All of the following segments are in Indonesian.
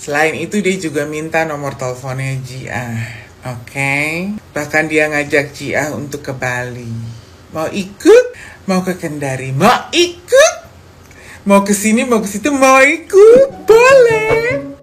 Selain itu dia juga minta nomor teleponnya Jia. Oke. Bahkan dia ngajak Jia untuk ke Bali. Mau ikut? Mau ke Kendari? Mau ikut? Mau ke sini, mau ke situ, mau ikut? Boleh.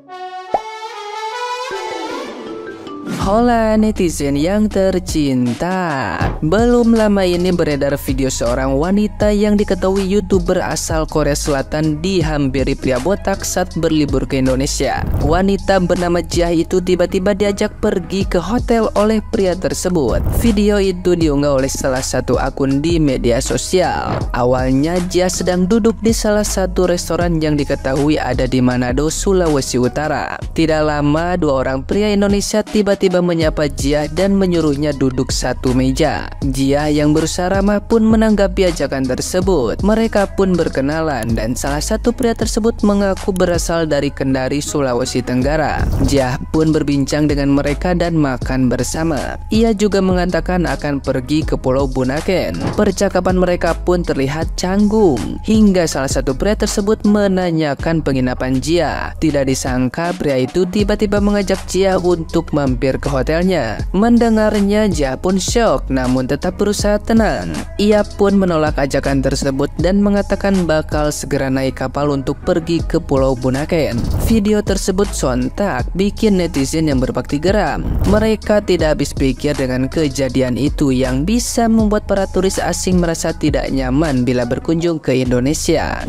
Hola netizen yang tercinta. Belum lama ini beredar video seorang wanita yang diketahui YouTuber asal Korea Selatan dihampiri pria botak saat berlibur ke Indonesia. Wanita bernama Jia itu tiba-tiba diajak pergi ke hotel oleh pria tersebut. Video itu diunggah oleh salah satu akun di media sosial. Awalnya Jia sedang duduk di salah satu restoran yang diketahui ada di Manado, Sulawesi Utara. Tidak lama dua orang pria Indonesia tiba-tiba menyapa Jia dan menyuruhnya duduk satu meja. Jia yang berusaha ramah pun menanggapi ajakan tersebut. Mereka pun berkenalan dan salah satu pria tersebut mengaku berasal dari Kendari, Sulawesi Tenggara. Jia pun berbincang dengan mereka dan makan bersama. Ia juga mengatakan akan pergi ke Pulau Bunaken. Percakapan mereka pun terlihat canggung hingga salah satu pria tersebut menanyakan penginapan Jia. Tidak disangka pria itu tiba-tiba mengajak Jia untuk mampir ke hotelnya. Mendengarnya Jia pun shock namun tetap berusaha tenang. Ia pun menolak ajakan tersebut dan mengatakan bakal segera naik kapal untuk pergi ke Pulau Bunaken. Video tersebut sontak bikin netizen yang berbakti geram. Mereka tidak habis pikir dengan kejadian itu yang bisa membuat para turis asing merasa tidak nyaman bila berkunjung ke Indonesia.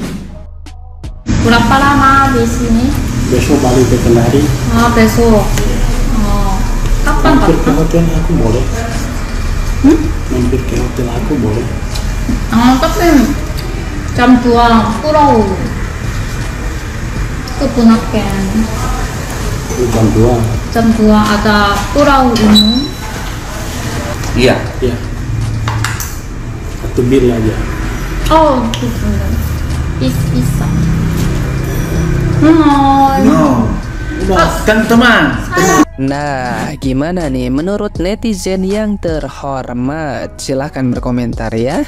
Berapa lama di sini? Besok balik ke Kendari. Besok. Kapan Mampir ke hotel aku boleh? Mampir ke hotel aku boleh? Tapi jam 2 pulau ke Bunaken. Jam 2 ada pulau umum. Iya. Satu bil aja. Oh, gitu. Bisa. No. Kan teman. Nah, gimana nih menurut netizen yang terhormat? Silahkan berkomentar ya.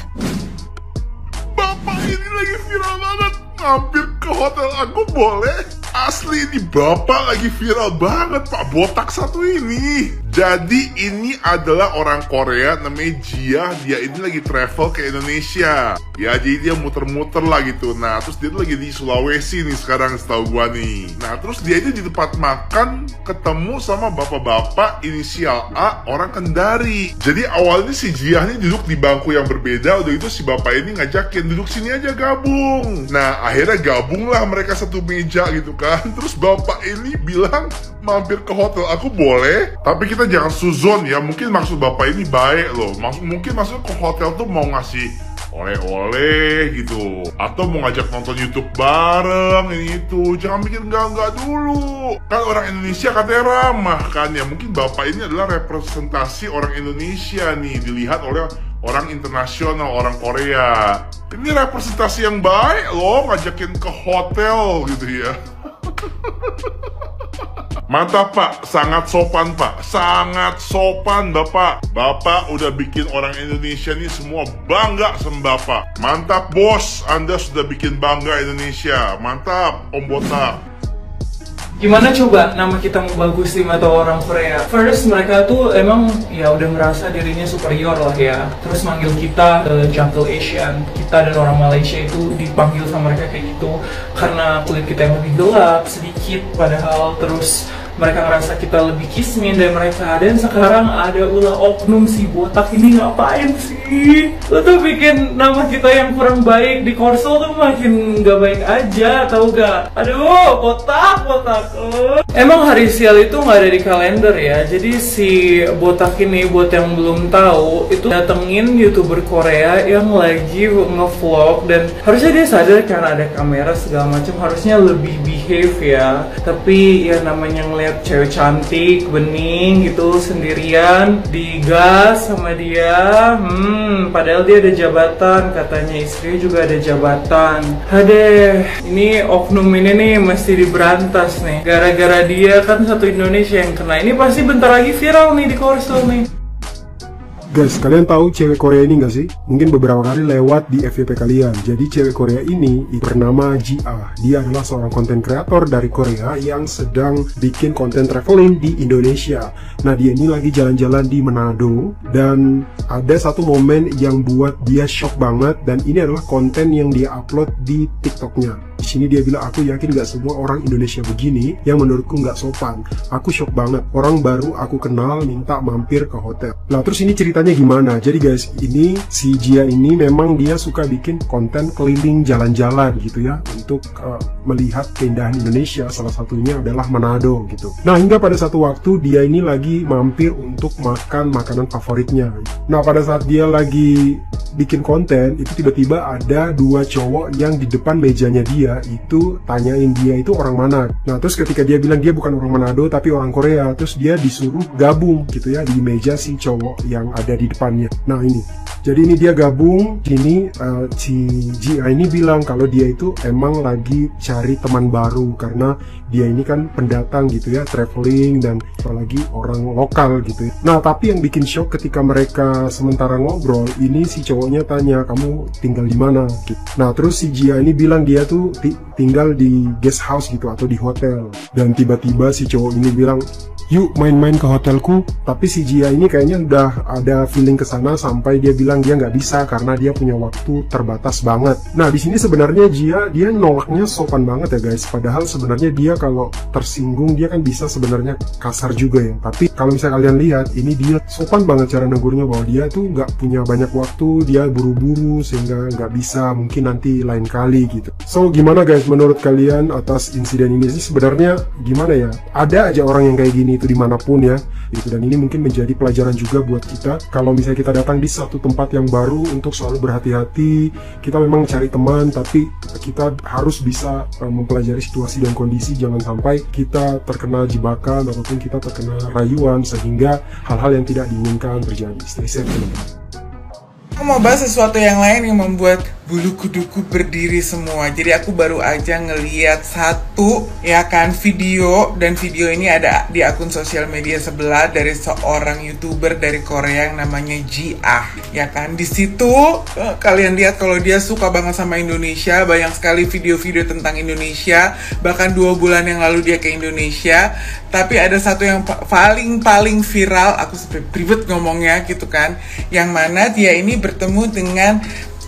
Bapak ini lagi viral banget. Mampir ke hotel aku boleh? Asli ini bapak lagi viral banget, Pak botak satu ini. Jadi ini adalah orang Korea namanya Jia. Dia ini lagi travel ke Indonesia. Ya jadi dia muter-muter lah gitu. Nah terus dia tuh lagi di Sulawesi nih sekarang setahu gua nih. Nah terus dia itu di tempat makan ketemu sama bapak-bapak inisial A orang Kendari. Jadi awalnya si Jia ini duduk di bangku yang berbeda. Udah itu si bapak ini ngajakin duduk sini aja gabung. Nah akhirnya gabung lah mereka satu meja gitu kan. Terus bapak ini bilang mampir ke hotel aku boleh, tapi kita jangan suzon ya. Mungkin maksud bapak ini baik loh. Mungkin maksudnya ke hotel tuh mau ngasih oleh-oleh gitu, atau mau ngajak nonton YouTube bareng ini itu. Jangan mikir enggak dulu. Kan orang Indonesia katanya ramah kan ya. Mungkin bapak ini adalah representasi orang Indonesia nih, dilihat oleh orang internasional, orang Korea. Ini representasi yang baik loh, ngajakin ke hotel gitu ya. Mantap Pak, sangat sopan Pak, sangat sopan Bapak. Bapak udah bikin orang Indonesia nih semua bangga sama Bapak. Mantap bos, Anda sudah bikin bangga Indonesia. Mantap Om Botak. Gimana coba nama kita mau bagus di mata orang Korea? First mereka tuh emang ya udah merasa dirinya superior lah ya. Terus manggil kita Jungle Asian. Kita dan orang Malaysia itu dipanggil sama mereka kayak gitu karena kulit kita yang lebih gelap sedikit. Padahal terus mereka ngerasa kita lebih kismin dari mereka. Dan sekarang ada ulah oknum si botak ini ngapain sih? Lo tuh bikin nama kita yang kurang baik di Korsel tuh makin gak baik aja, tau gak? Aduh, botak. Emang hari sial itu nggak ada di kalender ya. Jadi si botak ini buat yang belum tahu itu datengin YouTuber Korea yang lagi ngevlog dan harusnya dia sadar karena ada kamera segala macam harusnya lebih behave ya. Tapi ya namanya ngeliat cewek cantik bening gitu sendirian digas sama dia, padahal dia ada jabatan, katanya istrinya juga ada jabatan. Hadeh, ini oknum ini nih mesti diberantas nih. Gara-gara dia kan satu Indonesia yang kena. Ini pasti bentar lagi viral nih di Korsel nih. Guys, kalian tahu cewek Korea ini nggak sih? Mungkin beberapa kali lewat di FYP kalian. Jadi cewek Korea ini bernama Ji-ah. Dia adalah seorang konten kreator dari Korea yang sedang bikin konten traveling di Indonesia. Nah, dia ini lagi jalan-jalan di Manado dan ada satu momen yang buat dia shock banget, dan ini adalah konten yang dia upload di TikToknya. Di sini dia bilang, aku yakin gak semua orang Indonesia begini, yang menurutku gak sopan. Aku shock banget. Orang baru aku kenal minta mampir ke hotel. Nah, terus ini ceritanya gimana? Jadi guys, ini si Jia ini memang dia suka bikin konten keliling jalan-jalan gitu ya, untuk melihat keindahan Indonesia. Salah satunya adalah Manado gitu. Nah, hingga pada satu waktu dia ini lagi mampir untuk makan makanan favoritnya. Nah, pada saat dia lagi bikin konten, itu tiba-tiba ada dua cowok yang di depan mejanya dia itu tanyain dia itu orang mana. Nah, terus ketika dia bilang dia bukan orang Manado tapi orang Korea, terus dia disuruh gabung gitu ya di meja si cowok yang ada di depannya. Nah, ini jadi ini dia gabung. Ini si Ji-ah ini bilang kalau dia itu emang lagi cari teman baru karena dia ini kan pendatang gitu ya, traveling dan apalagi orang lokal gitu ya. Nah, tapi yang bikin shock ketika mereka sementara ngobrol, ini si cowoknya tanya, kamu tinggal di mana? Gitu. Nah, terus si Ji-ah ini bilang dia tuh tinggal di guest house gitu atau di hotel. Dan tiba-tiba si cowok ini bilang, yuk main-main ke hotelku. Tapi si Ji-ah ini kayaknya udah ada feeling ke sana sampai dia bilang dia nggak bisa karena dia punya waktu terbatas banget. Nah, di sini sebenarnya Ji-ah dia nolaknya sopan banget ya guys. Padahal sebenarnya dia kalau tersinggung dia kan bisa sebenarnya kasar juga ya. Tapi kalau misalnya kalian lihat, ini dia sopan banget cara negurnya bahwa dia tuh nggak punya banyak waktu, dia buru-buru sehingga nggak bisa, mungkin nanti lain kali gitu. So gimana guys menurut kalian atas insiden ini sih? Sebenarnya gimana ya? Ada aja orang yang kayak gini itu dimanapun ya gitu, dan ini mungkin menjadi pelajaran juga buat kita kalau misalnya kita datang di satu tempat yang baru untuk selalu berhati-hati. Kita memang cari teman, tapi kita harus bisa mempelajari situasi dan kondisi, jangan sampai kita terkena jebakan ataupun kita terkena rayuan sehingga hal-hal yang tidak diinginkan terjadi. Stay safe teman-teman. Aku mau bahas sesuatu yang lain yang membuat bulu kuduku berdiri semua. Jadi aku baru aja ngeliat satu ya kan video, dan video ini ada di akun sosial media sebelah dari seorang YouTuber dari Korea yang namanya Ji-ah. Ya kan, di situ kalian lihat kalau dia suka banget sama Indonesia, banyak sekali video-video tentang Indonesia. Bahkan 2 bulan yang lalu dia ke Indonesia. Tapi ada satu yang paling viral, aku sampai private ngomongnya gitu kan, yang mana dia ini bertemu dengan,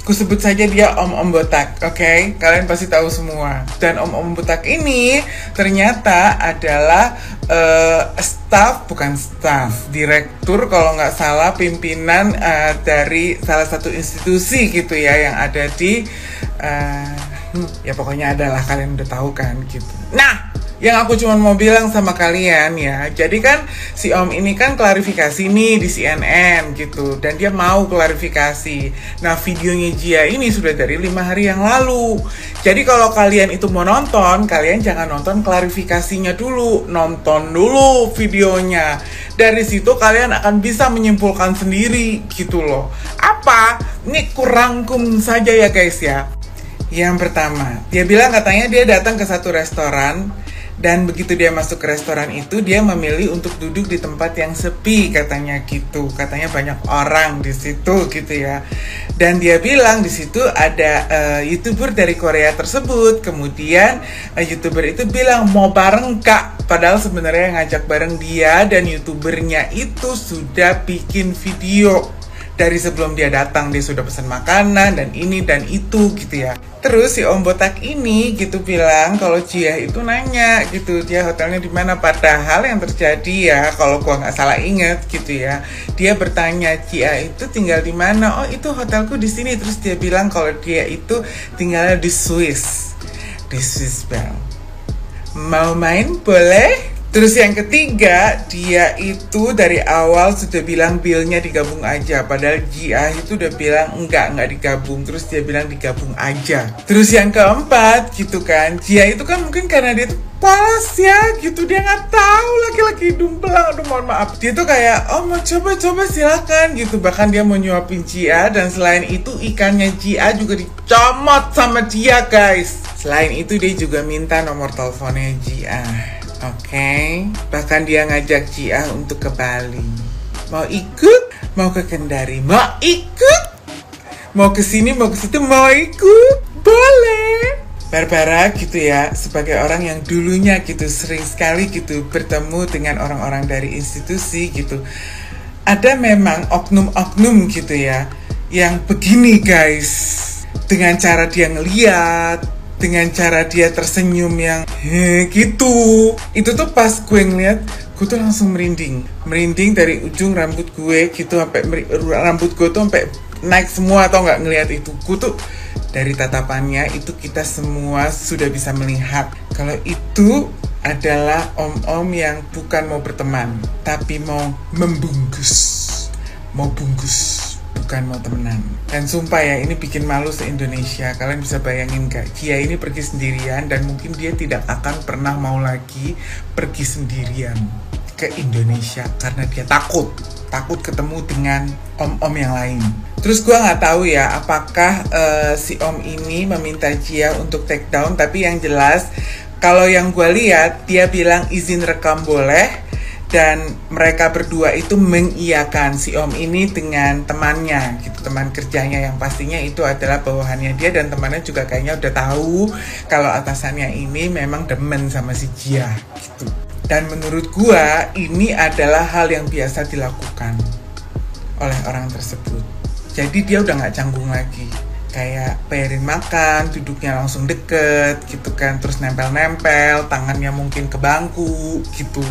aku sebut saja dia Om Botak, oke? Kalian pasti tahu semua. Dan Om Botak ini ternyata adalah direktur kalau nggak salah, pimpinan dari salah satu institusi gitu ya, yang ada di ya pokoknya adalah, kalian udah tahu kan gitu. Nah, yang aku cuma mau bilang sama kalian ya, jadi kan si Om ini kan klarifikasi nih di CNN gitu, dan dia mau klarifikasi. Nah, videonya Jia ini sudah dari 5 hari yang lalu. Jadi kalau kalian itu mau nonton, kalian jangan nonton klarifikasinya dulu, nonton dulu videonya. Dari situ kalian akan bisa menyimpulkan sendiri gitu loh. Apa? Ini kurangkum saja ya guys ya. Yang pertama, dia bilang katanya dia datang ke satu restoran, dan begitu dia masuk ke restoran itu, dia memilih untuk duduk di tempat yang sepi, katanya gitu. Katanya banyak orang di situ gitu ya. Dan dia bilang di situ ada YouTuber dari Korea tersebut. Kemudian YouTuber itu bilang mau bareng kak, padahal sebenarnya yang ngajak bareng dia dan YouTubernya itu sudah bikin video. Dari sebelum dia datang, dia sudah pesan makanan dan ini dan itu gitu ya. Terus si Om Botak ini gitu bilang kalau Jia itu nanya gitu, dia hotelnya di mana, padahal yang terjadi ya kalau gua nggak salah inget gitu ya, dia bertanya Jia itu tinggal di mana. Oh, itu hotelku di sini. Terus dia bilang kalau dia itu tinggalnya di Swiss Bell. Mau main boleh? Terus yang ketiga, dia itu dari awal sudah bilang bilnya digabung aja. Padahal Jia itu udah bilang enggak digabung. Terus dia bilang digabung aja. Terus yang keempat gitu kan, Jia itu kan mungkin karena dia tuh polos ya gitu, dia nggak tahu laki-laki hidung belang. Aduh mohon maaf, dia tuh kayak oh mau coba silakan gitu. Bahkan dia mau nyuapin Jia, dan selain itu ikannya Jia juga dicomot sama Jia guys. Selain itu dia juga minta nomor teleponnya Jia. Oke, bahkan dia ngajak Jia untuk ke Bali. Mau ikut? Mau ke Kendari, mau ikut? Mau ke sini, mau ke situ, mau ikut? Boleh. Barbara gitu ya, sebagai orang yang dulunya gitu sering sekali gitu bertemu dengan orang-orang dari institusi gitu. Ada memang oknum-oknum gitu ya, yang begini guys. Dengan cara dia ngeliat, dengan cara dia tersenyum yang gitu. Itu tuh pas gue ngeliat, gue tuh langsung merinding dari ujung rambut gue gitu sampai rambut gue tuh sampai naik semua, atau nggak ngeliat itu. Gue tuh dari tatapannya itu kita semua sudah bisa melihat kalau itu adalah om-om yang bukan mau berteman, tapi mau membungkus, mau bungkus, bukan mau temenan. Dan sumpah ya, ini bikin malu se-Indonesia. Kalian bisa bayangin gak, dia ini pergi sendirian dan mungkin dia tidak akan pernah mau lagi pergi sendirian ke Indonesia karena dia takut ketemu dengan om-om yang lain. Terus gue nggak tahu ya apakah si om ini meminta Jia untuk take down, tapi yang jelas kalau yang gue lihat dia bilang izin rekam boleh, dan mereka berdua itu mengiyakan si om ini dengan temannya gitu, teman kerjanya yang pastinya itu adalah bawahannya dia, dan temannya juga kayaknya udah tahu kalau atasannya ini memang demen sama si Jia gitu. Dan menurut gua ini adalah hal yang biasa dilakukan oleh orang tersebut. Jadi dia udah nggak canggung lagi, kayak bayarin makan, duduknya langsung deket gitu kan, terus nempel-nempel, tangannya mungkin ke bangku gitu.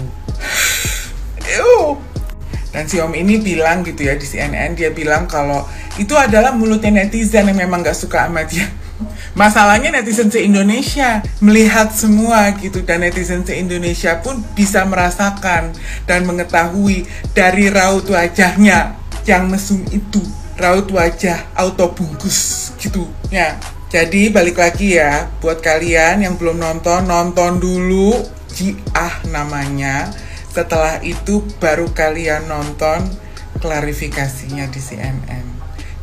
Dan si om ini bilang gitu ya di CNN, dia bilang kalau itu adalah mulutnya netizen yang memang gak suka sama dia. Masalahnya netizen se-Indonesia melihat semua gitu, dan netizen se-Indonesia pun bisa merasakan dan mengetahui dari raut wajahnya yang mesum itu, raut wajah auto bungkus gitu ya. Jadi balik lagi ya, buat kalian yang belum nonton dulu, Jia namanya. Setelah itu baru kalian nonton klarifikasinya di CNN.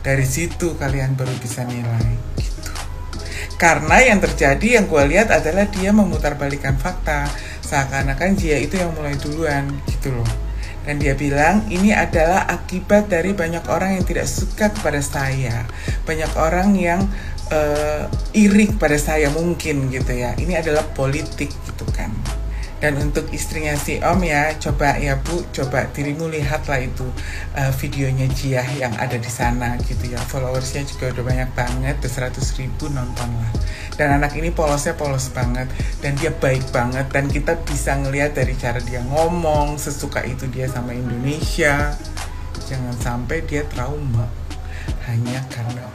Dari situ kalian baru bisa nilai gitu. Karena yang terjadi, yang gue lihat adalah dia memutarbalikan fakta, seakan-akan Jia itu yang mulai duluan gitu loh. Dan dia bilang ini adalah akibat dari banyak orang yang tidak suka kepada saya, banyak orang yang iri kepada saya mungkin gitu ya. Ini adalah politik gitu kan. Dan untuk istrinya si om ya, coba ya bu, coba dirimu lihatlah itu videonya Jia yang ada di sana gitu ya. Followersnya juga udah banyak banget, udah 100.000 nonton lah. Dan anak ini polosnya polos banget, dan dia baik banget, dan kita bisa ngelihat dari cara dia ngomong, sesuka itu dia sama Indonesia. Jangan sampai dia trauma hanya karena